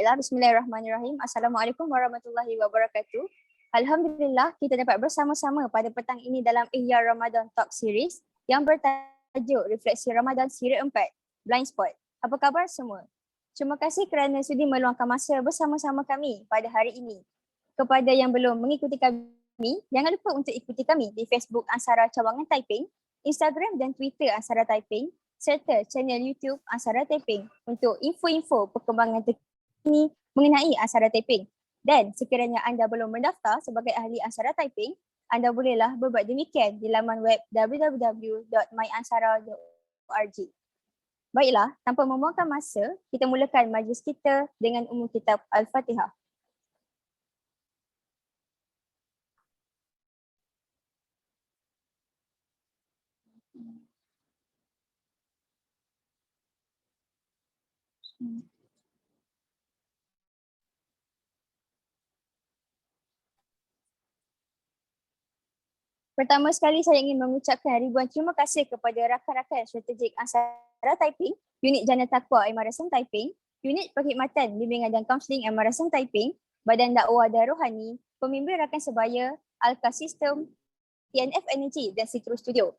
Baiklah, bismillahirrahmanirrahim. Assalamualaikum warahmatullahi wabarakatuh. Alhamdulillah, kita dapat bersama-sama pada petang ini dalam Ihya Ramadan Talk Series yang bertajuk Refleksi Ramadan Siri 4, Blind Spot. Apa khabar semua? Terima kasih kerana sudi meluangkan masa bersama-sama kami pada hari ini. Kepada yang belum mengikuti kami, jangan lupa untuk ikuti kami di Facebook Ansara Cawangan Taiping, Instagram dan Twitter Ansara Taiping, serta channel YouTube Ansara Taiping untuk info-info perkembangan terkini mengenai Ansara Taiping. Dan sekiranya anda belum mendaftar sebagai ahli Ansara Taiping, anda bolehlah berbuat demikian di laman web www.myansara.org. Baiklah, tanpa membuangkan masa, kita mulakan majlis kita dengan umum kitab Al-Fatihah. Pertama sekali saya ingin mengucapkan ribuan terima kasih kepada rakan-rakan strategik Ansara Taiping, Unit Jana Taqwa MRSM Taiping, Unit Perkhidmatan Bimbingan dan Kaunseling MRSM Taiping, Badan Dakwah dan Rohani, Pemimpin Rakan Sebaya, Alka System, TNF Energy dan Citru Studio.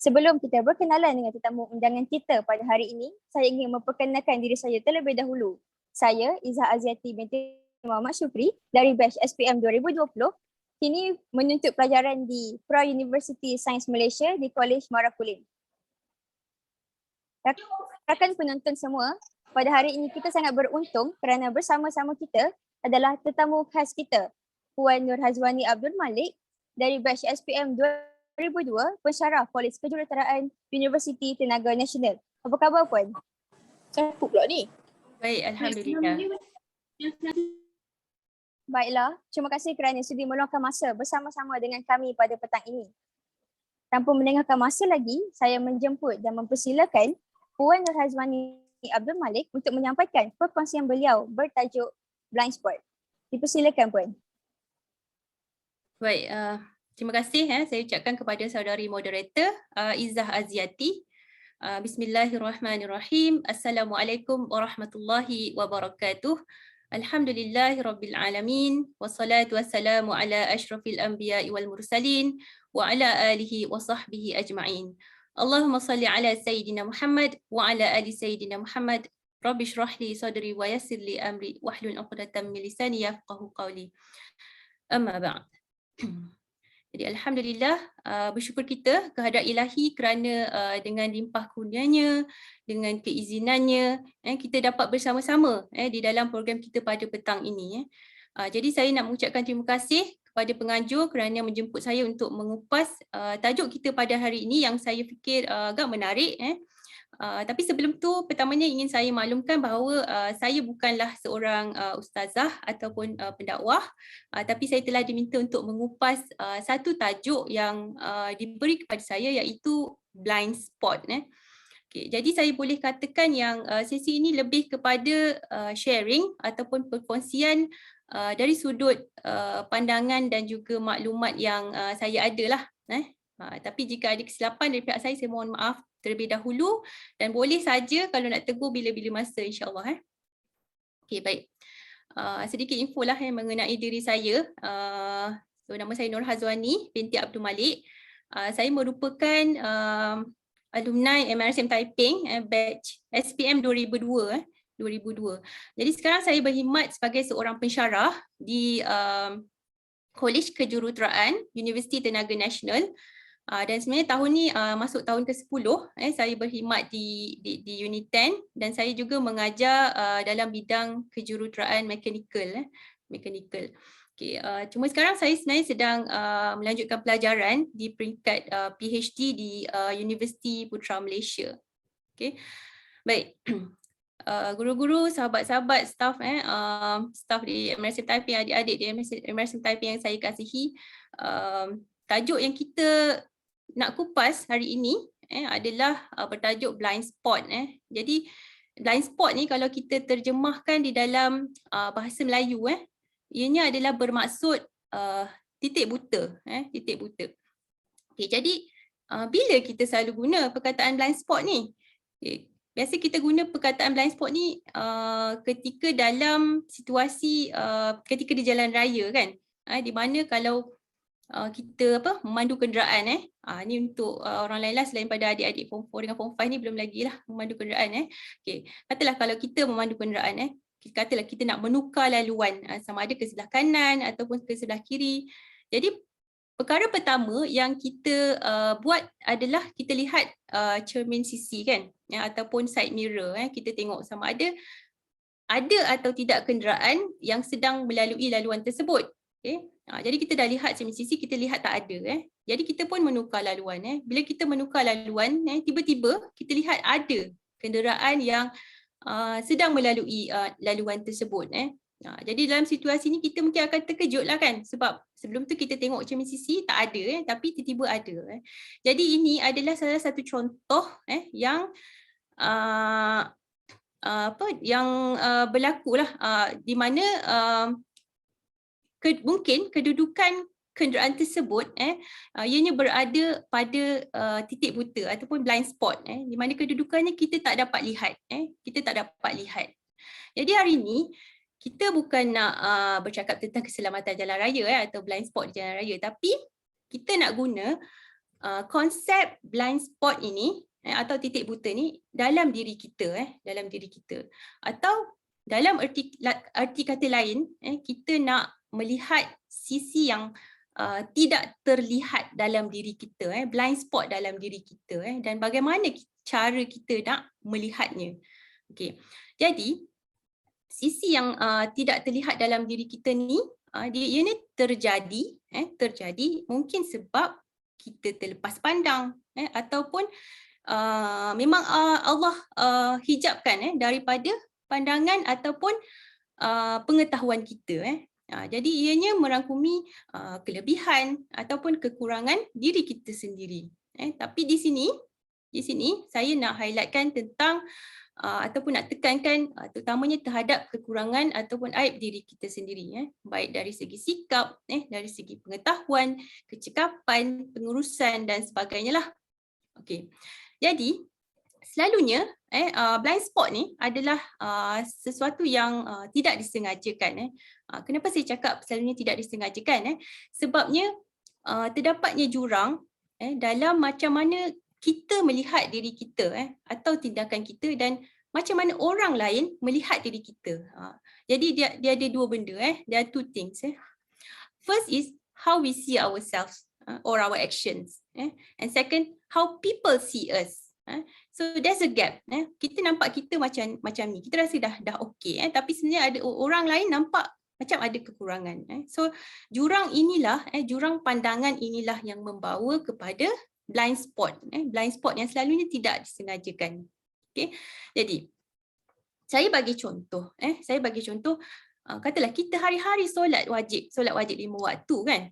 Sebelum kita berkenalan dengan tetamu undangan kita pada hari ini, saya ingin memperkenalkan diri saya terlebih dahulu. Saya Izzah Aziati binti Muhammad Syukri dari batch SPM 2020. Kini menuntut pelajaran di Pra-University Sains Malaysia di Kolej Marakulim. Rakan penonton semua, pada hari ini kita sangat beruntung kerana bersama-sama kita adalah tetamu khas kita, Puan Nur Hazwani Abdul Malik dari batch SPM 2002, pensyarah Polis Kejuruteraan Universiti Tenaga Nasional. Apa khabar Puan? Siapa pula ni? Baik, Alhamdulillah. Baiklah, terima kasih kerana sudi meluangkan masa bersama-sama dengan kami pada petang ini. Tanpa mendengarkan masa lagi, saya menjemput dan mempersilakan Puan Nur Hazwani Abdul Malik untuk menyampaikan perkongsian beliau bertajuk Blind Spot. Dipersilakan Puan. Baik, terima kasih saya ucapkan kepada saudari moderator Izzah Aziati. Bismillahirrahmanirrahim. Assalamualaikum warahmatullahi wabarakatuh. Alhamdulillahirabbil alamin wassalatu wassalamu ala asyrafil anbiya'i wal mursalin wa ala alihi wa sahbihi ajma'in. Allahumma salli ala sayyidina Muhammad wa ala ali sayyidina Muhammad. Rabbi shrah li sadri wa yassir li amri wahlul 'uqdatam min lisani yafqahu qawli. Amma ba'd. Jadi alhamdulillah, bersyukur kita kehadrat Ilahi kerana dengan limpah kurnianya, dengan keizinannya, kita dapat bersama-sama di dalam program kita pada petang ini. Jadi saya nak mengucapkan terima kasih kepada penganjur kerana menjemput saya untuk mengupas tajuk kita pada hari ini yang saya fikir agak menarik. Tapi sebelum tu, pertamanya ingin saya maklumkan bahawa saya bukanlah seorang ustazah ataupun pendakwah, tapi saya telah diminta untuk mengupas satu tajuk yang diberi kepada saya, iaitu blind spot. Okay, jadi saya boleh katakan yang sesi ini lebih kepada sharing ataupun perkongsian dari sudut pandangan dan juga maklumat yang saya ada lah. Tapi jika ada kesilapan dari pihak saya mohon maaf terlebih dahulu dan boleh saja kalau nak tegur bila-bila masa insya-Allah. Okey, baik. Sedikit info lah mengenai diri saya. So nama saya Nur Hazwani binti Abdul Malik. Saya merupakan alumni MRSM Taiping batch SPM 2002. Jadi sekarang saya berkhidmat sebagai seorang pensyarah di Kolej Kejuruteraan Universiti Tenaga Nasional. Dan sebenarnya tahun ni masuk tahun ke-10 saya berkhidmat di unit 10 dan saya juga mengajar dalam bidang kejuruteraan mekanikal. Okay, cuma sekarang saya sebenarnya sedang melanjutkan pelajaran di peringkat PhD di Universiti Putra Malaysia. Okay. Baik. Guru-guru, sahabat-sahabat, staff di MRSM Taiping, adik-adik di MRSM Taiping yang saya kasihi, tajuk yang kita nak kupas hari ini adalah bertajuk blind spot. Jadi blind spot ni kalau kita terjemahkan di dalam bahasa Melayu, ianya adalah bermaksud titik buta. Titik buta. Okay, jadi bila kita selalu guna perkataan blind spot ni? Okay. biasa kita guna perkataan blind spot ni ketika dalam situasi ketika di jalan raya kan. Di mana kalau kita memandu kenderaan ni untuk orang lain lah selain pada adik-adik form 4 dengan form 5 ni belum lagi lah memandu kenderaan Okey, katalah kalau kita memandu kenderaan katalah kita nak menukar laluan sama ada ke sebelah kanan ataupun ke sebelah kiri. Jadi perkara pertama yang kita buat adalah kita lihat cermin sisi kan ataupun side mirror kita tengok sama ada atau tidak kenderaan yang sedang melalui laluan tersebut. Okay. Jadi kita dah lihat cermin sisi, kita lihat tak ada. Jadi kita pun menukar laluan. Bila kita menukar laluan, tiba-tiba kita lihat ada kenderaan yang sedang melalui laluan tersebut. Jadi dalam situasi ni kita mungkin akan terkejut lah kan, sebab sebelum tu kita tengok cermin sisi tak ada tapi tiba-tiba ada. Jadi ini adalah salah satu contoh yang berlaku lah di mana mungkin kedudukan kenderaan tersebut ianya berada pada titik buta ataupun blind spot di mana kedudukannya kita tak dapat lihat Jadi hari ini kita bukan nak bercakap tentang keselamatan jalan raya atau blind spot di jalan raya, tapi kita nak guna konsep blind spot ini atau titik buta ni dalam diri kita atau dalam arti kata lain kita nak melihat sisi yang tidak terlihat dalam diri kita, blind spot dalam diri kita dan bagaimana cara kita nak melihatnya. Okey. Jadi sisi yang tidak terlihat dalam diri kita ni dia ni terjadi mungkin sebab kita terlepas pandang ataupun memang Allah hijabkan daripada pandangan ataupun pengetahuan kita. Jadi ianya merangkumi kelebihan ataupun kekurangan diri kita sendiri. Tapi di sini saya nak highlightkan tentang ataupun nak tekankan terutamanya terhadap kekurangan ataupun aib diri kita sendiri. Baik dari segi sikap, dari segi pengetahuan, kecekapan, pengurusan dan sebagainya lah. Okey. Jadi selalunya blind spot ni adalah sesuatu yang tidak disengajakan. Kenapa saya cakap selalunya tidak disengajakan? Sebabnya terdapatnya jurang dalam macam mana kita melihat diri kita atau tindakan kita dan macam mana orang lain melihat diri kita. Jadi dia ada dua benda. There are two things. First is how we see ourselves or our actions. And second, how people see us. So there's a gap. Kita nampak kita macam ni. Kita rasa dah okey. Tapi sebenarnya ada orang lain nampak macam ada kekurangan. So jurang inilah, jurang pandangan inilah yang membawa kepada blind spot. Blind spot yang selalunya tidak disengajakan. Okay. Jadi saya bagi contoh. Katalah kita hari-hari solat wajib 5 waktu kan.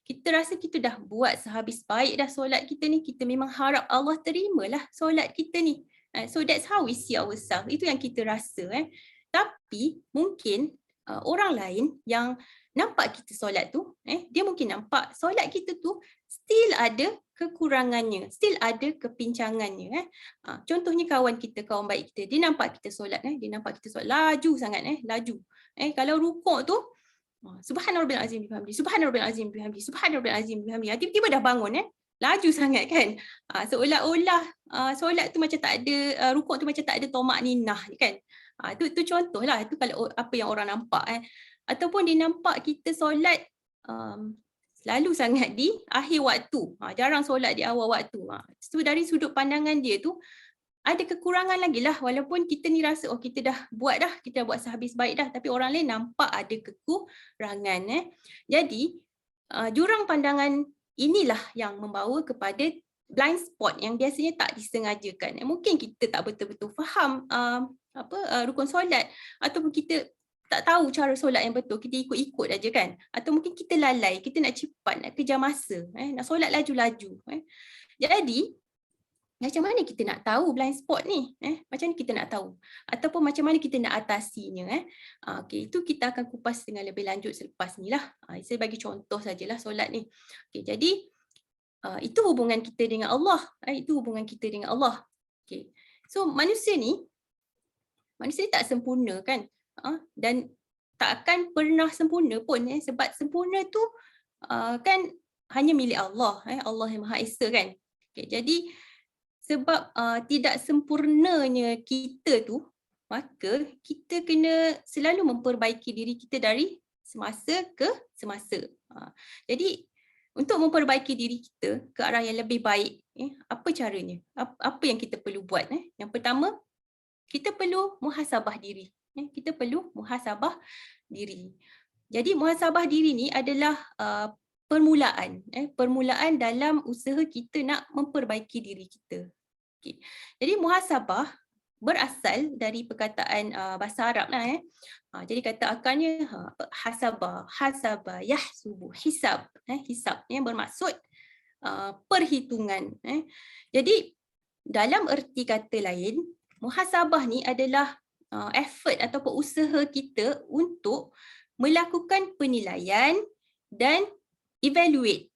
Kita rasa kita dah buat sehabis baik dah solat kita ni, kita memang harap Allah terimalah solat kita ni. So that's how we see ourselves. Itu yang kita rasa. Tapi mungkin orang lain yang nampak kita solat tu, dia mungkin nampak solat kita tu still ada kekurangannya, still ada kepincangannya. Contohnya kawan baik kita, dia nampak kita solat, laju sangat, laju. Kalau rukuk tu, Subhanallah azim bihamdi, Subhanallah azim bihamdi, Subhanallah azim bihamdi. Tiba-tiba dah bangun, laju sangat kan. Seolah-olah solat tu macam tak ada, rukuk tu macam tak ada tomak ninah kan. Tu contohlah, itu kalau apa yang orang nampak. Ataupun dia nampak kita solat selalu sangat di akhir waktu, jarang solat di awal waktu. So dari sudut pandangan dia tu ada kekurangan lagi lah, walaupun kita ni rasa kita dah buat sehabis baik dah, tapi orang lain nampak ada kekurangan. Jadi jurang pandangan inilah yang membawa kepada blind spot yang biasanya tak disengajakan. Mungkin kita tak betul-betul faham rukun solat, ataupun kita tak tahu cara solat yang betul, kita ikut-ikut aja kan. Atau mungkin kita lalai, kita nak cepat, nak kejar masa, nak solat laju-laju. Jadi macam mana kita nak tahu blind spot ni? Macam mana kita nak tahu? Ataupun macam mana kita nak atasinya? Okay, itu kita akan kupas dengan lebih lanjut selepas ni lah. Saya bagi contoh sajalah solat ni. Okay, jadi itu hubungan kita dengan Allah. Itu hubungan kita dengan Allah. Okay. So manusia ni tak sempurna kan. Dan tak akan pernah sempurna pun sebab sempurna tu kan hanya milik Allah, Allah yang Maha Esa kan. Okay, jadi sebab tidak sempurnanya kita tu, maka kita kena selalu memperbaiki diri kita dari semasa ke semasa. Jadi untuk memperbaiki diri kita ke arah yang lebih baik, apa caranya? Apa yang kita perlu buat? Yang pertama, kita perlu muhasabah diri. Kita perlu muhasabah diri. Jadi muhasabah diri ni adalah permulaan dalam usaha kita nak memperbaiki diri kita. Okay. Jadi muhasabah berasal dari perkataan bahasa Arab lah. Jadi kata akalnya hasaba, yahsubu, hisab. Hisab yang bermaksud perhitungan. Jadi dalam erti kata lain, muhasabah ni adalah effort ataupun usaha kita untuk melakukan penilaian dan evaluate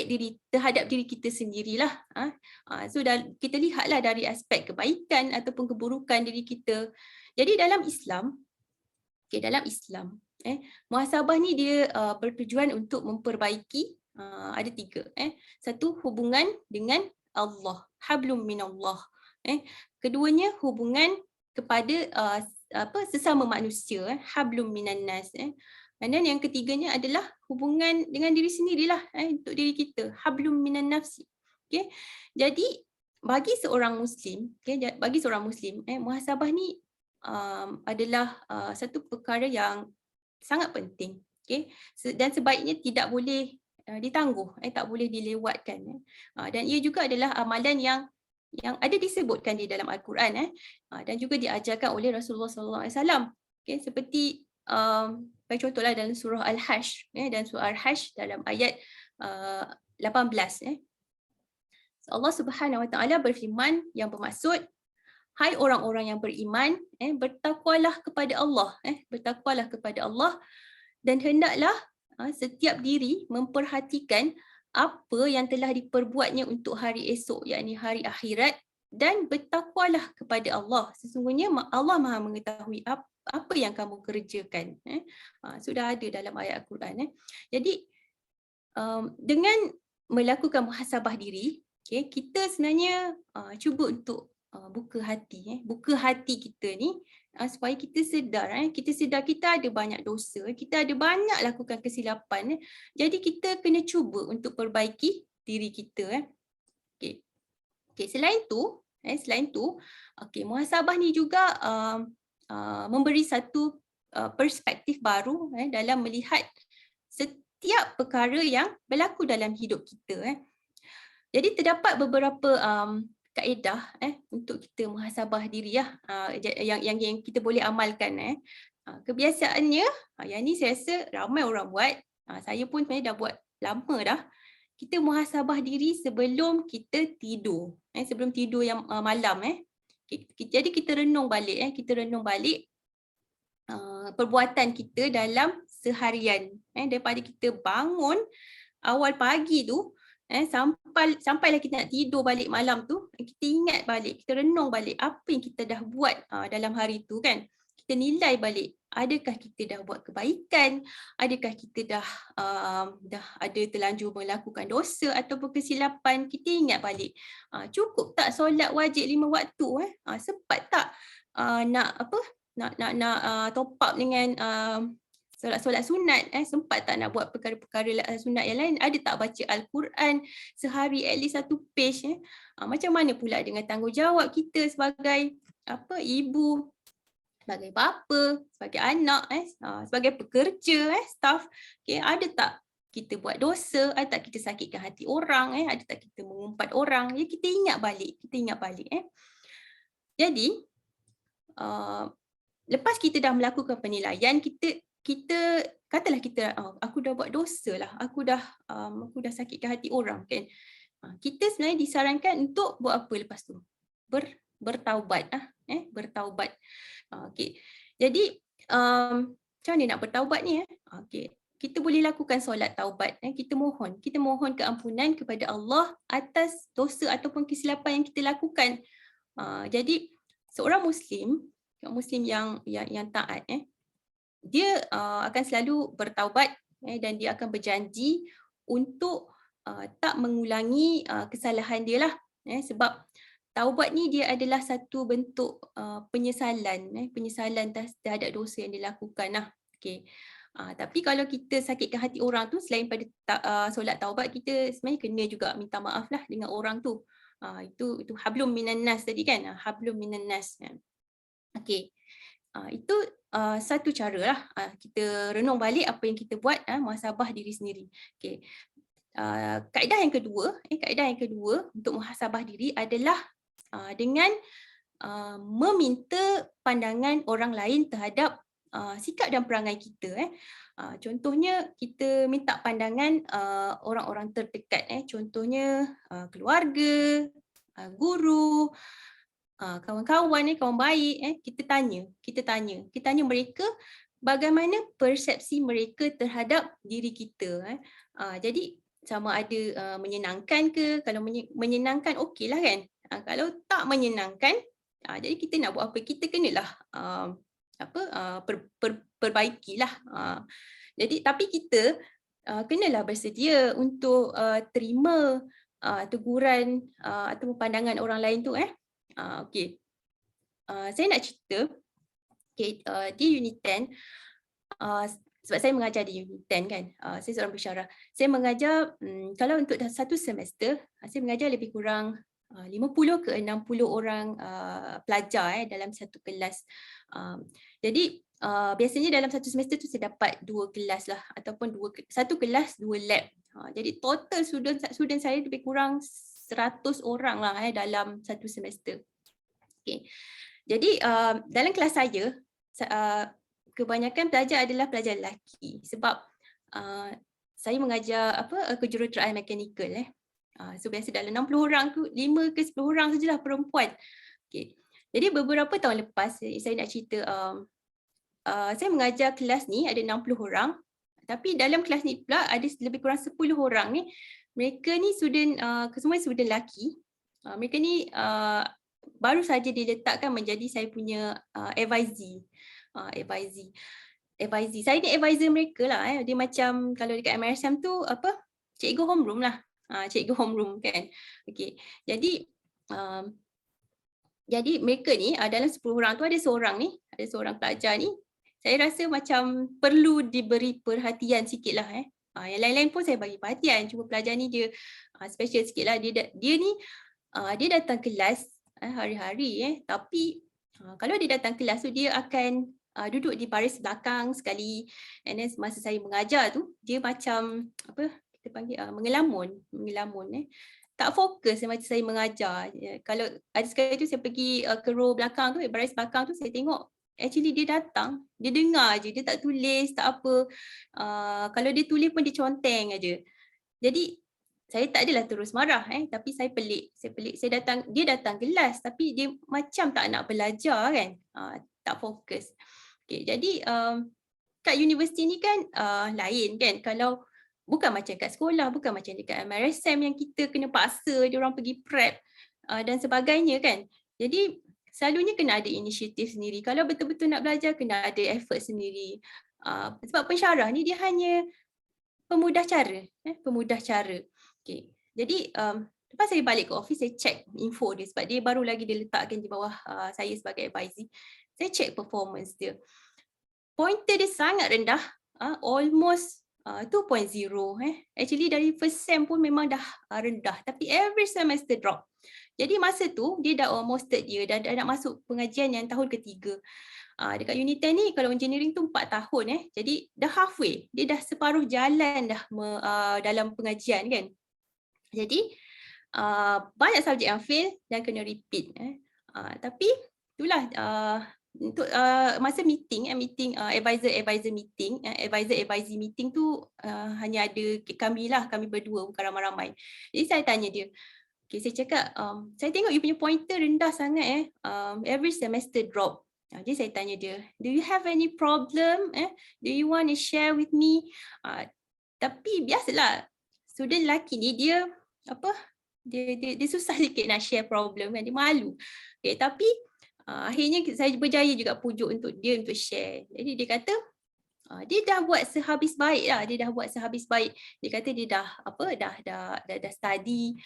diri terhadap diri kita sendirilah. So kita lihatlah dari aspek kebaikan ataupun keburukan diri kita. Jadi dalam Islam, muhasabah ni dia bertujuan untuk memperbaiki ada 3. Satu, hubungan dengan Allah, hablum minallah. Keduanya, hubungan kepada sesama manusia, hablum minannas. Dan yang ketiganya adalah hubungan dengan diri sendirilah, untuk diri kita, hablum minan nafsi. Okay? Jadi bagi seorang Muslim, muhasabah ni adalah satu perkara yang sangat penting. Okay? Dan sebaiknya tidak boleh ditangguh, tak boleh dilewatkan. Dan ia juga adalah amalan yang ada disebutkan di dalam Al-Quran dan juga diajarkan oleh Rasulullah SAW. Okay? Seperti bagi contohlah dalam surah Al-Hashr, dan surah Al-Hashr dalam ayat 18. So Allah Subhanahu Wa Taala berfirman yang bermaksud, hai orang-orang yang beriman, bertakwalah kepada Allah, bertakwalah kepada Allah, dan hendaklah setiap diri memperhatikan apa yang telah diperbuatnya untuk hari esok, yakni hari akhirat, dan bertakwalah kepada Allah. Sesungguhnya Allah Maha mengetahui apa yang kamu kerjakan. Sudah ada dalam ayat Al-Quran. Jadi dengan melakukan muhasabah diri, kita sebenarnya cuba untuk buka hati kita ni supaya kita sedar, kita ada banyak dosa, kita ada banyak lakukan kesilapan. Jadi kita kena cuba untuk perbaiki diri kita. Selain tu, muhasabah ni juga memberi satu perspektif baru dalam melihat setiap perkara yang berlaku dalam hidup kita. Jadi terdapat beberapa kaedah untuk kita muhasabah diri yang kita boleh amalkan. Kebiasaannya, yang ni saya rasa ramai orang buat, saya pun sebenarnya dah buat lama dah. Kita muhasabah diri sebelum kita tidur, sebelum tidur yang malam. Jadi kita renung balik, perbuatan kita dalam seharian, daripada kita bangun awal pagi tu, sampailah kita nak tidur balik malam tu, kita ingat balik, kita renung balik apa yang kita dah buat dalam hari tu kan. Kita nilai balik, adakah kita dah buat kebaikan, adakah kita dah ada terlanjur melakukan dosa ataupun kesilapan. Kita ingat balik, cukup tak solat wajib 5 waktu, sempat tak nak top up dengan solat sunat, sempat tak nak buat perkara-perkara sunat yang lain, ada tak baca Al-Quran sehari at least 1 page. Macam mana pula dengan tanggungjawab kita sebagai ibu, sebagai bapa, sebagai anak, sebagai pekerja, staff. Ada tak kita buat dosa, ada tak kita sakitkan hati orang, ada tak kita mengumpat orang. Kita ingat balik, Jadi lepas kita dah melakukan penilaian, kita katalah kita aku dah buat dosa lah, aku dah sakitkan hati orang kan. Kita sebenarnya disarankan untuk buat apa lepas tu? Bertaubat. Bertaubat. Jadi macam mana nak bertaubat ni? Kita boleh lakukan solat taubat. Kita mohon keampunan kepada Allah atas dosa ataupun kesilapan yang kita lakukan. Jadi seorang Muslim yang taat, dia akan selalu bertaubat dan dia akan berjanji untuk tak mengulangi kesalahan dia lah. Sebab taubat ni dia adalah satu bentuk penyesalan terhadap dosa yang dilakukan lah. Okay. Tapi kalau kita sakitkan hati orang tu, selain pada solat taubat, kita sebenarnya kena juga minta maaf lah dengan orang tu. Itu hablum minan nas tadi kan, hablum minan nas. Okay. Itu satu cara lah kita renung balik apa yang kita buat, muhasabah diri sendiri. Okay. Kaedah yang kedua untuk muhasabah diri adalah dengan meminta pandangan orang lain terhadap sikap dan perangai kita. Contohnya kita minta pandangan orang-orang terdekat, contohnya keluarga, guru, kawan-kawan, kawan baik, kita tanya mereka bagaimana persepsi mereka terhadap diri kita. Jadi sama ada menyenangkan ke, kalau menyenangkan okeylah kan. Kalau tak menyenangkan, jadi kita nak buat apa? Kita kenalah perbaikilah. Jadi tapi kita kenalah bersedia untuk terima teguran atau pandangan orang lain tu. Okey. Saya nak cerita di unit 10, sebab saya mengajar di unit 10 kan. Saya seorang pensyarah. Saya mengajar kalau untuk satu semester, saya mengajar lebih kurang 50 ke 60 orang pelajar dalam satu kelas. Jadi biasanya dalam satu semester tu saya dapat 2 kelas lah, ataupun satu kelas 2 lab. Jadi total student saya lebih kurang 100 orang lah dalam satu semester. Okay. Jadi dalam kelas saya kebanyakan pelajar adalah pelajar lelaki, sebab saya mengajar kejuruteraan mekanikal. So biasa dalam 60 orang tu 5 ke 10 orang sajalah perempuan. Okay. Jadi beberapa tahun lepas saya nak cerita, saya mengajar kelas ni ada 60 orang, tapi dalam kelas ni pula ada lebih kurang 10 orang ni. Mereka ni semua student lelaki. Mereka ni baru saja diletakkan menjadi saya punya advisee. Saya ni advisor mereka lah. Dia macam kalau dekat MRSM tu cikgu homeroom lah. Cikgu homeroom kan. Okay. Jadi mereka ni dalam 10 orang tu ada seorang pelajar ni, saya rasa macam perlu diberi perhatian sikit lah. Yang lain-lain pun saya bagi perhatian, cuma pelajar ni dia special sikit lah. Dia ni dia datang kelas hari-hari, tapi kalau dia datang kelas tu dia akan duduk di baris belakang sekali, and then masa saya mengajar tu dia macam kita panggil mengelamun. Tak fokus macam saya mengajar. Kalau ada sekali tu saya pergi ke row belakang tu, baris belakang tu, saya tengok actually dia datang, dia dengar je, dia tak tulis, tak apa. Kalau dia tulis pun dia conteng aja. Jadi saya tak adalah terus marah, tapi saya pelik. Dia datang kelas tapi dia macam tak nak belajar kan. Tak fokus. Okay, jadi kat universiti ni kan lain kan. Kalau bukan macam kat sekolah, bukan macam dekat MRSM yang kita kena paksa dia orang pergi prep dan sebagainya kan. Jadi selalunya kena ada inisiatif sendiri. Kalau betul-betul nak belajar, kena ada effort sendiri. Sebab pensyarah ni dia hanya pemudah cara. Okay. Jadi lepas saya balik ke office, saya check info dia sebab dia baru lagi diletakkan di bawah saya sebagai advisee. Saya check performance dia. Pointer dia sangat rendah, almost 2.0. Actually dari first sem pun memang dah rendah, tapi every semester drop. Jadi masa tu dia dah almost third year, dah nak masuk pengajian yang tahun ketiga. Dekat unit 10 ni kalau engineering tu 4 tahun, jadi dah halfway, dia dah separuh jalan dah dalam pengajian kan. Jadi banyak subjek yang fail dan kena repeat. Tapi itulah untuk masa meeting advisor meeting, advisor meeting tu hanya ada kami berdua, bukan ramai-ramai. Jadi saya tanya dia, okay, saya cakap saya tengok you punya pointer rendah sangat, every semester drop. Jadi saya tanya dia, do you have any problem? Do you want to share with me? Tapi biasalah student lelaki ni dia dia susah sikit nak share problem kan, dia malu. Okay, tapi akhirnya saya berjaya juga pujuk untuk share. Jadi dia kata dia dah buat sehabis baik lah, dia dah buat sehabis baik. Dia kata dia dah study,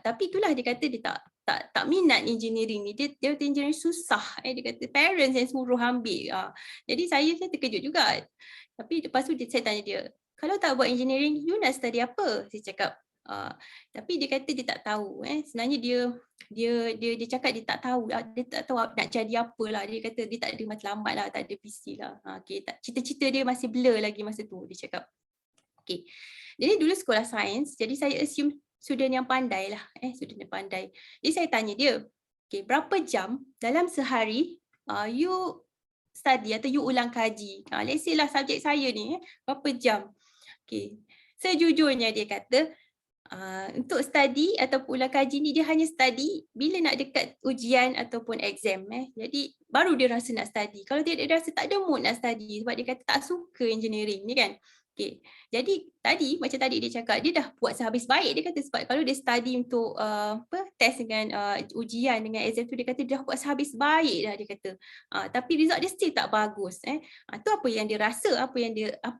tapi itulah dia kata dia tak minat engineering ni. Dia engineering susah. Dia kata parents yang suruh ambil. Jadi saya terkejut juga. Tapi lepas tu saya tanya dia, kalau tak buat engineering, you nak study apa? Saya cakap, tapi dia kata dia tak tahu. Sebenarnya dia cakap dia tak tahu, dia tak tahu nak jadi apa lah. Dia kata dia tak ada matlamat lah, tak ada visi lah. Okay, cita-cita dia masih blur lagi masa tu, dia cakap. Okay. Jadi dulu sekolah sains, jadi saya assume student yang pandai lah. Student yang pandai. Jadi saya tanya dia, okay, berapa jam dalam sehari you study atau you ulang kaji? Let's say lah subjek saya ni, berapa jam? Okay. Sejujurnya dia kata, untuk study ataupun ulang kaji ni dia hanya study bila nak dekat ujian ataupun exam. Jadi baru dia rasa nak study. Kalau dia rasa tak ada mood nak study sebab dia kata tak suka engineering ni kan. Okay. Jadi macam tadi dia cakap, dia dah buat sehabis baik. Dia kata sebab kalau dia study untuk test dengan ujian dengan exam tu, dia kata dia dah buat sehabis baik dah, dia kata. Tapi result dia still tak bagus. Tu apa yang dia rasa, apa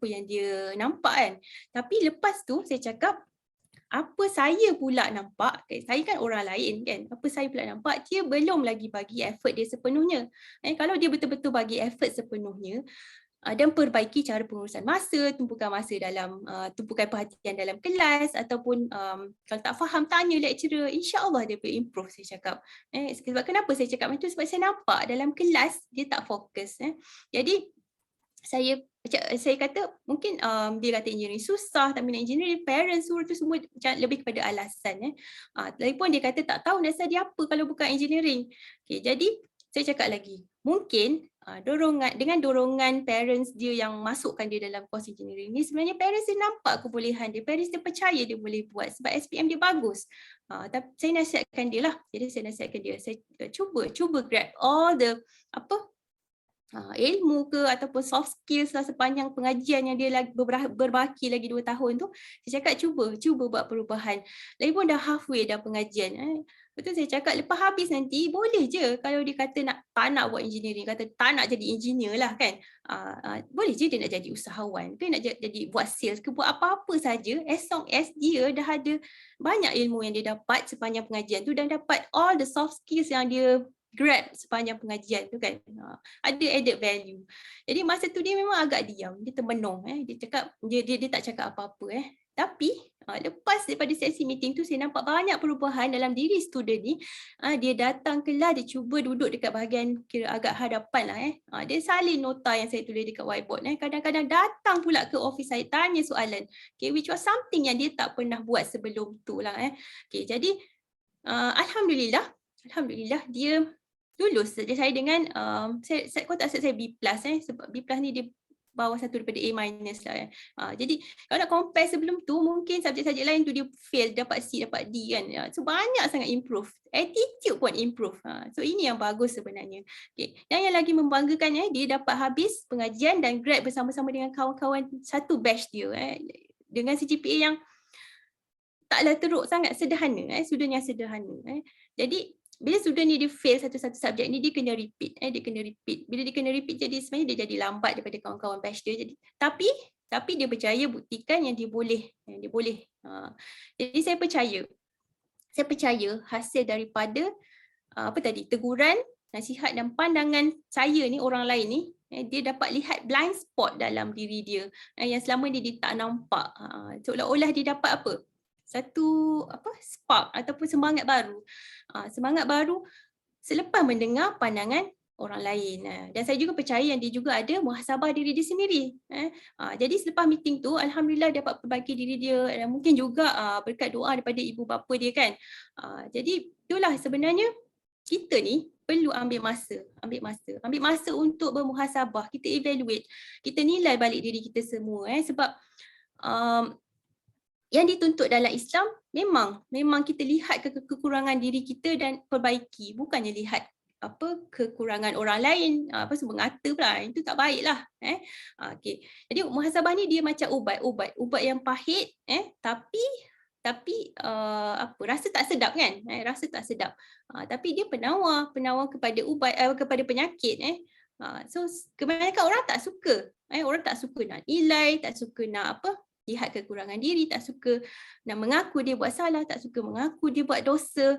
yang dia nampak kan. Tapi lepas tu saya cakap, apa saya pula nampak, saya kan orang lain kan, apa saya pula nampak, dia belum lagi bagi effort dia sepenuhnya. Kalau dia betul-betul bagi effort sepenuhnya dan perbaiki cara pengurusan masa, tumpukan perhatian dalam kelas, ataupun kalau tak faham tanya lecturer, insya-Allah dia boleh improve, saya cakap. Sebab kenapa saya cakap macam tu? Sebab saya nampak dalam kelas dia tak fokus. Jadi saya kata mungkin dia kata engineering susah, tak minat engineering, parents suruh tu semua lebih kepada alasan. Lagipun dia kata tak tahu nak study apa kalau bukan engineering. Okay, jadi saya cakap lagi, mungkin dengan dorongan parents dia yang masukkan dia dalam course engineering ni, sebenarnya parents dia nampak kebolehan dia, parents dia percaya dia boleh buat sebab SPM dia bagus. Tapi saya nasihatkan dia lah. Jadi saya nasihatkan dia, saya cuba grab all the ilmu ke ataupun soft skills lah sepanjang pengajian yang dia berbaki lagi 2 tahun tu. Saya cakap cuba buat perubahan. Lagipun dah halfway dah pengajian. Betul saya cakap lepas habis nanti boleh je kalau dia kata tak nak buat engineering, kata tak nak jadi engineer lah kan. Boleh je dia nak jadi usahawan ke, nak jadi buat sales ke, buat apa-apa saja as long as dia dah ada banyak ilmu yang dia dapat sepanjang pengajian tu dan dapat all the soft skills yang dia grab sepanjang pengajian tu kan, ada added value. Jadi masa tu dia memang agak diam, dia termenung. Dia cakap dia tak cakap apa-apa. Tapi lepas daripada sesi meeting tu saya nampak banyak perubahan dalam diri student ni. Dia datang kelas, dia cuba duduk dekat bahagian kira agak hadapan lah. Dia salin nota yang saya tulis dekat whiteboard. Kadang-kadang datang pula ke office saya tanya soalan, okay, which was something yang dia tak pernah buat sebelum tu lah. Okay, jadi Alhamdulillah dia lulus saja saya dengan saya kotak saya B+, sebab B+ ni dia bawah satu daripada A- lah. Jadi kalau nak compare sebelum tu, mungkin subjek-subjek lain tu dia fail, dapat C, dapat D kan. So banyak sangat improve. Attitude pun improve. So ini yang bagus sebenarnya. Okay. Dan yang lagi membanggakan, dia dapat habis pengajian dan grad bersama-sama dengan kawan-kawan satu batch dia. Dengan CGPA yang taklah teruk sangat, sederhana. Student yang sederhana. Jadi bila student ni dia fail satu-satu subjek ni, dia kena repeat. Bila dia kena repeat, jadi sebenarnya dia jadi lambat daripada kawan-kawan batch dia. Jadi tapi dia berjaya buktikan yang dia boleh. Jadi saya percaya hasil daripada teguran, nasihat dan pandangan saya ni, orang lain ni, dia dapat lihat blind spot dalam diri dia yang selama ni dia tak nampak. Seolah-olah dia dapat satu spark ataupun semangat baru selepas mendengar pandangan orang lain. Dan saya juga percaya yang dia juga ada muhasabah diri dia sendiri. Jadi selepas meeting tu, alhamdulillah dapat perbaiki diri dia dan mungkin juga berkat doa daripada ibu bapa dia kan. Jadi itulah sebenarnya kita ni perlu ambil masa untuk bermuhasabah, kita evaluate, kita nilai balik diri kita semua. Sebab yang dituntut dalam Islam memang kita lihat kekurangan diri kita dan perbaiki, bukannya lihat kekurangan orang lain, semua mengata pula, itu tak baiklah. Okay. Jadi muhasabah ni dia macam ubat yang pahit, tapi tapi rasa tak sedap kan, rasa tak sedap. Tapi dia penawar kepada ubat, kepada penyakit. So kebanyakan orang tak suka, orang tak suka nak nilai, tak suka nak lihat kekurangan diri, tak suka nak mengaku dia buat salah, tak suka mengaku dia buat dosa.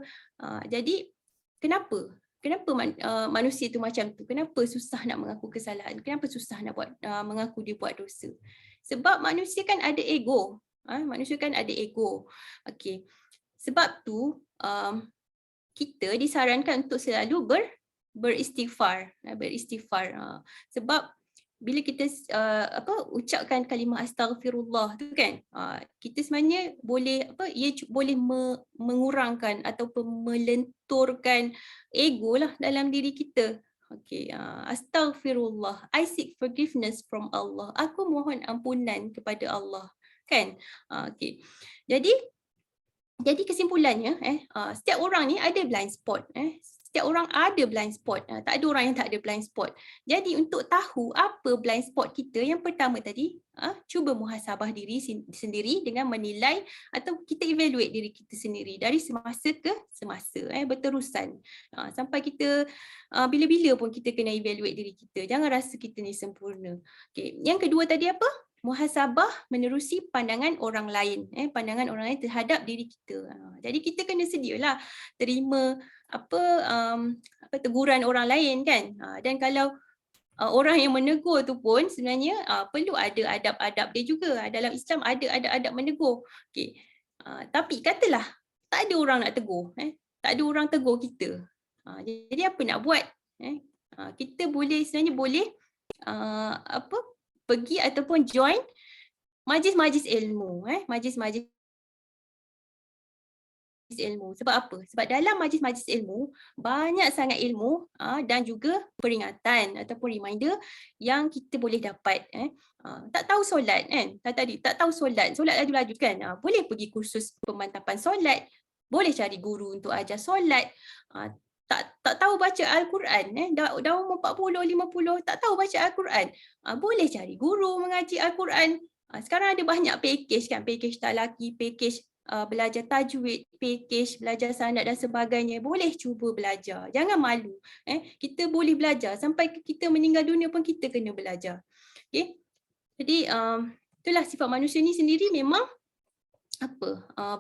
Jadi kenapa manusia tu macam tu? Kenapa susah nak mengaku kesalahan? Kenapa susah nak mengaku dia buat dosa? Sebab manusia kan ada ego. Manusia kan ada ego. Okey. Sebab tu kita disarankan untuk selalu beristighfar. Sebab bila kita ucapkan kalimah astaghfirullah tu kan, kita sebenarnya boleh boleh mengurangkan ataupun melenturkan ego lah dalam diri kita. Okey, astaghfirullah, I seek forgiveness from Allah. Aku mohon ampunan kepada Allah, kan? Okey. Jadi kesimpulannya, setiap orang ni ada blind spot. Setiap orang ada blind spot. Tak ada orang yang tak ada blind spot. Jadi untuk tahu apa blind spot kita, yang pertama tadi, cuba muhasabah diri sendiri dengan menilai atau kita evaluate diri kita sendiri dari semasa ke semasa, berterusan. Sampai kita, bila-bila pun kita kena evaluate diri kita. Jangan rasa kita ni sempurna. Okay. Yang kedua tadi apa? Muhasabah menerusi pandangan orang lain, pandangan orang lain terhadap diri kita. Jadi kita kena sedialah terima teguran orang lain kan. Dan kalau orang yang menegur tu pun sebenarnya perlu ada adab-adab dia juga. Dalam Islam ada adab adab menegur. Okey. Tapi katalah tak ada orang nak tegur, tak ada orang tegur kita. Jadi apa nak buat? Kita sebenarnya boleh pergi ataupun join majlis-majlis ilmu, majlis-majlis ilmu. Sebab apa? Sebab dalam majlis-majlis ilmu banyak sangat ilmu dan juga peringatan ataupun reminder yang kita boleh dapat. Tak tahu solat kan? Tak tahu solat laju-laju kan? Boleh pergi kursus pemantapan solat, boleh cari guru untuk ajar solat. Tak tahu baca Al-Quran, dah umur 40, 50, tak tahu baca Al-Quran. Boleh cari guru mengaji Al-Quran. Sekarang ada banyak package kan, package talaki, package belajar tajwid, package belajar sanad dan sebagainya. Boleh cuba belajar, jangan malu. Kita boleh belajar, sampai kita meninggal dunia pun kita kena belajar. Okay? Jadi itulah sifat manusia ni sendiri memang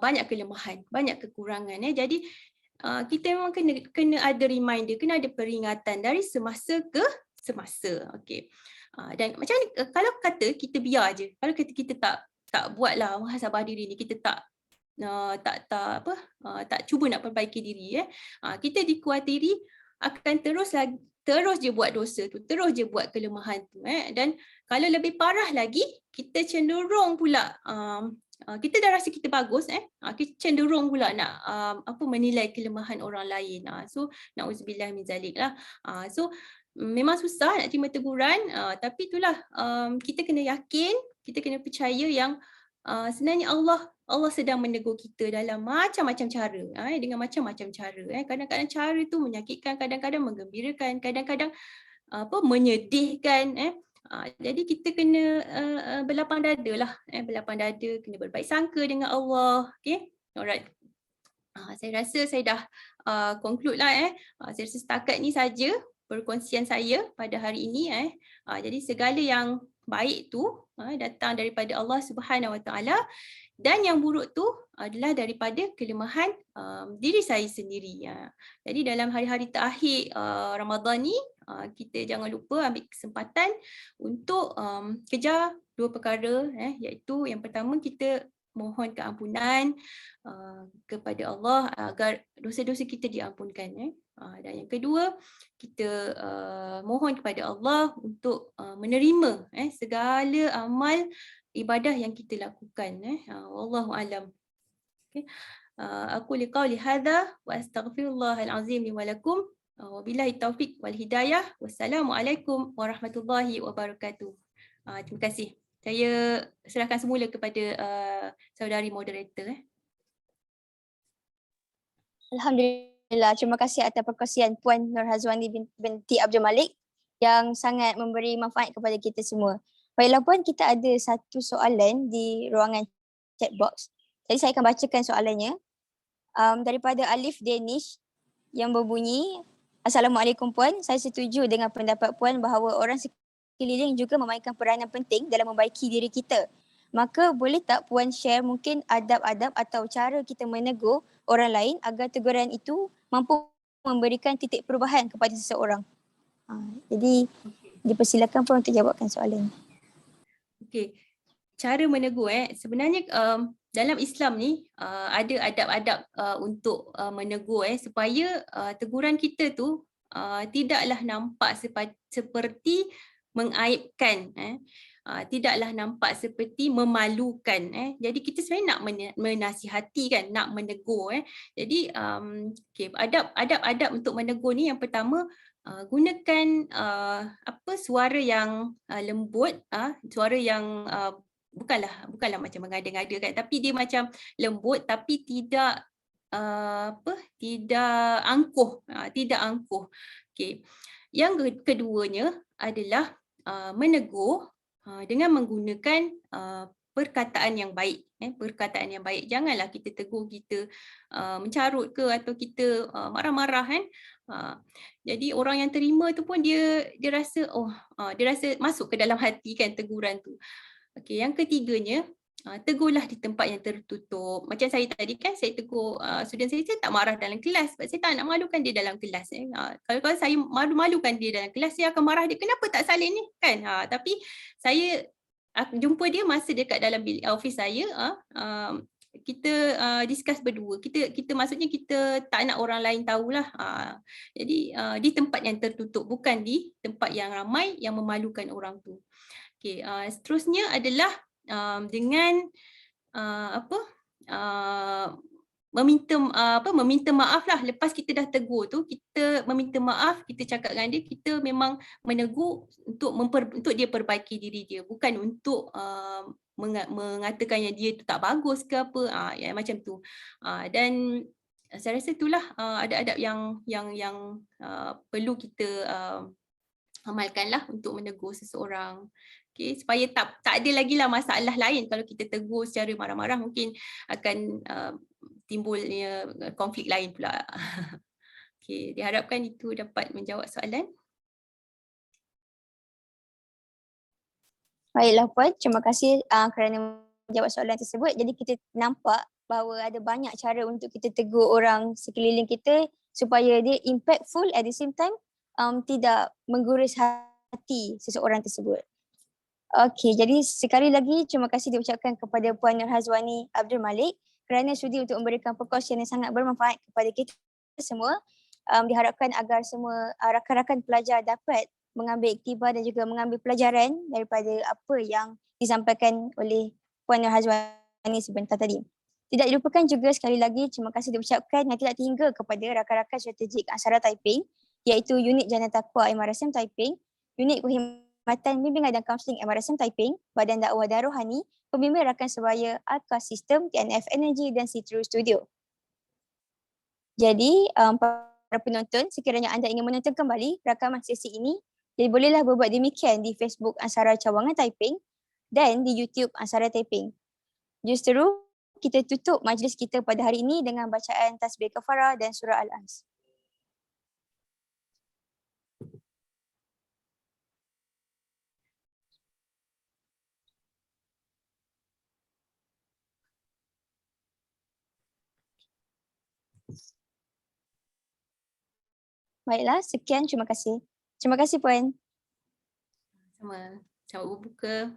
banyak kelemahan, banyak kekurangan. Jadi kita memang kena ada reminder, kena ada peringatan dari semasa ke semasa. Okey. Dan macam ni kalau kata kita biar je, kalau kita tak buatlah muhasabah diri ni, kita tak cuba nak perbaiki diri, kita dikuatiri akan terus je buat dosa tu, terus je buat kelemahan tu, dan kalau lebih parah lagi, kita cenderung pula kita dah rasa kita bagus, kita cenderung pula nak menilai kelemahan orang lain. So na'udzubillah min zalik lah. So memang susah nak terima teguran, tapi itulah kita kena yakin, kita kena percaya yang sebenarnya Allah sedang menegur kita dalam macam-macam cara, dengan macam-macam cara. Kadang-kadang cara tu menyakitkan, kadang-kadang menggembirakan, kadang-kadang menyedihkan. Jadi kita kena berlapang dada lah, berlapang dada, kena berbaik sangka dengan Allah. Okay, alright. Saya rasa saya dah conclude lah. Saya rasa setakat ni saja perkongsian saya pada hari ini. Jadi segala yang baik tu datang daripada Allah Subhanahu Wa Taala, dan yang buruk tu adalah daripada kelemahan diri saya sendiri. Jadi dalam hari-hari terakhir Ramadan ni, kita jangan lupa ambil kesempatan untuk kejar dua perkara, iaitu yang pertama kita mohon keampunan kepada Allah agar dosa-dosa kita diampunkan, dan yang kedua kita mohon kepada Allah untuk menerima segala amal ibadah yang kita lakukan. Wallahu alam. Okay. Aku liqauli hadza wa astaghfirullahal azim li wa lakum. Wabillahi taufiq wal hidayah. Wassalamualaikum warahmatullahi wabarakatuh. Terima kasih. Saya serahkan semula kepada saudari moderator. Alhamdulillah, terima kasih atas perkongsian Puan Nur Hazwani binti Abdul Malik yang sangat memberi manfaat kepada kita semua. Baiklah Puan, kita ada satu soalan di ruangan chat box. Jadi saya akan bacakan soalannya. Daripada Alif Danish yang berbunyi, Assalamualaikum Puan, saya setuju dengan pendapat Puan bahawa orang sekeliling juga memainkan peranan penting dalam membaiki diri kita. Maka boleh tak Puan share mungkin adab-adab atau cara kita menegur orang lain agar teguran itu mampu memberikan titik perubahan kepada seseorang. Jadi dipersilakan Puan untuk jawabkan soalan. Okey. Cara menegur sebenarnya dalam Islam ni ada adab-adab untuk menegur supaya teguran kita tu tidaklah nampak seperti mengaibkan, tidaklah nampak seperti memalukan. Jadi kita sebenarnya nak menasihati kan, nak menegur. Jadi okay, adab-adab untuk menegur ni yang pertama, gunakan suara yang lembut, suara yang bukanlah macam mengada-ngada kan, tapi dia macam lembut tapi tidak tidak angkuh, tidak angkuh. Okey. Yang keduanya adalah menegur dengan menggunakan perkataan yang baik. Perkataan yang baik. Janganlah kita tegur kita mencarut ke atau kita marah-marah kan. Jadi orang yang terima tu pun dia rasa dia rasa masuk ke dalam hati kan teguran tu. Okey, yang ketiganya, tegurlah di tempat yang tertutup. Macam saya tadi kan, saya tegur student saya tak marah dalam kelas sebab saya tak nak malukan dia dalam kelas. Kalau saya malu-malukan dia dalam kelas, saya akan marah dia, kenapa tak salin ni? Kan? Tapi saya jumpa dia masa dekat dalam office saya, kita discuss berdua. Kita maksudnya kita tak nak orang lain tahulah. Jadi di tempat yang tertutup, bukan di tempat yang ramai yang memalukan orang tu. Okay, seterusnya adalah dengan meminta maaf lah. Lepas kita dah tegur tu, kita meminta maaf, kita cakap dengan dia, kita memang menegur untuk dia perbaiki diri dia, bukan untuk mengatakan yang dia tu tak bagus ke apa, yang macam tu. Dan saya rasa itulah adab-adab yang perlu kita amalkanlah untuk menegur seseorang. Okay, supaya tak ada lagi lah masalah lain. Kalau kita tegur secara marah-marah, mungkin akan timbulnya konflik lain pula. Okay, diharapkan itu dapat menjawab soalan. Baiklah Puan, terima kasih kerana menjawab soalan tersebut. Jadi kita nampak bahawa ada banyak cara untuk kita tegur orang sekeliling kita supaya dia impactful, at the same time tidak menggurus hati seseorang tersebut. Okey, jadi sekali lagi terima kasih diucapkan kepada Puan Nurhazwani Abdul Malik kerana sudi untuk memberikan perkongsian yang sangat bermanfaat kepada kita semua. Diharapkan agar semua rakan-rakan pelajar dapat mengambil iktibar dan juga mengambil pelajaran daripada apa yang disampaikan oleh Puan Nurhazwani sebentar tadi. Tidak dilupakan juga sekali lagi terima kasih diucapkan yang tidak terhingga kepada rakan-rakan strategik Aksara Taiping, iaitu Unit Jana Taqwa MRSM Taiping, Unit Perkhidmatan Bimbingan dan Kaunseling MRSM Taiping, Badan Dakwah dan Rohani, Pembimbing Rakan Sebaya Alka Sistem, TNF Energy dan Citru Studio. Jadi para penonton, sekiranya anda ingin menonton kembali rakaman sesi ini, jadi bolehlah berbuat demikian di Facebook Aksara Cawangan Taiping dan di YouTube Aksara Taiping. Justeru kita tutup majlis kita pada hari ini dengan bacaan tasbih kafarah dan surah Al-Ans. Baiklah, sekian, terima kasih. Terima kasih Puan. Sama. Selamat berbuka.